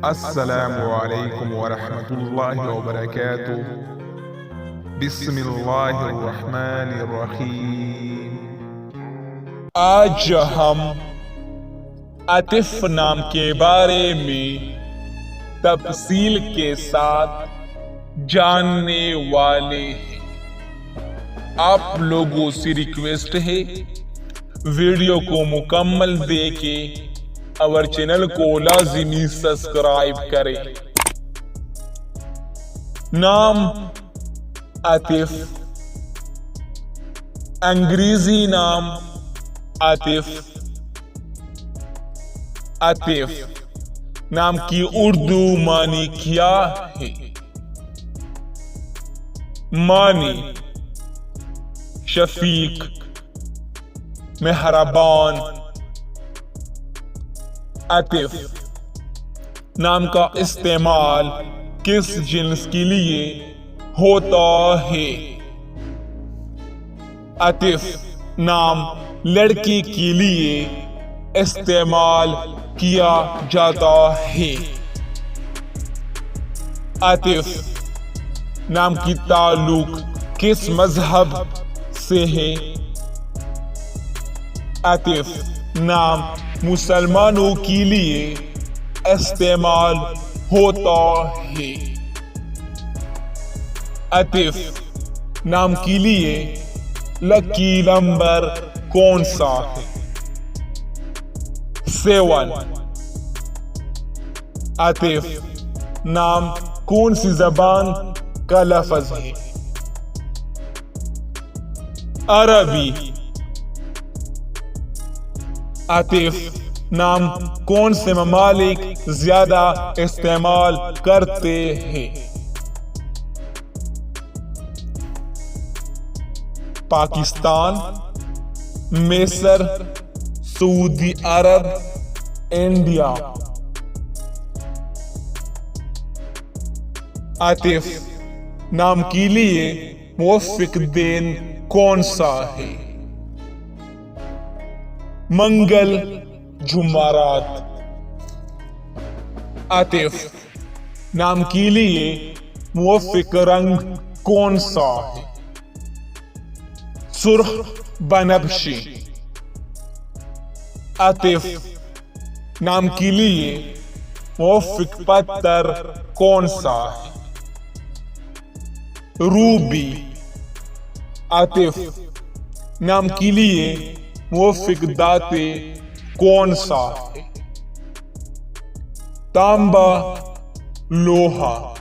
السلام علیکم ورحمۃ اللہ وبرکاتہ۔ بسم اللہ الرحمن الرحیم۔ آج ہم عطف نام کے بارے میں تفصیل کے ساتھ جاننے والے ہیں۔ آپ لوگوں سے ریکویسٹ ہے ویڈیو کو مکمل دیکھیں اور چینل کو لازمی سبسکرائب کریں۔ نام عطف، انگریزی نام عطف۔ عطف نام کی اردو معنی کیا ہے؟ معنی شفیق، مہربان۔ عطف نام کا استعمال کس جنس کے لیے ہوتا ہے؟ عطف نام لڑکی کے لیے استعمال کیا جاتا ہے۔ عطف نام کی تعلق کس مذہب سے ہے؟ عطف نام مسلمانوں کے لیے استعمال ہوتا ہے۔ عطف نام کے لیے لکی نمبر کون سا ہے؟ 7۔ عطف نام کون سی زبان کا لفظ ہے؟ عربی۔ عطف نام کون سے ممالک زیادہ استعمال کرتے ہیں؟ پاکستان، مصر، سعودی عرب، انڈیا۔ عطف نام کے لیے موافق دن کون سا ہے؟ منگل، جمعرات۔ عطف نام کے لیے موافق رنگ کون سا ہے؟ سرخ، بنفشی۔ عطف نام کے لیے موافق پتھر کون سا ہے؟ روبی۔ عطف نام کے لیے موافق دھاتیں کون سا ہے؟ تانبا، لوہا۔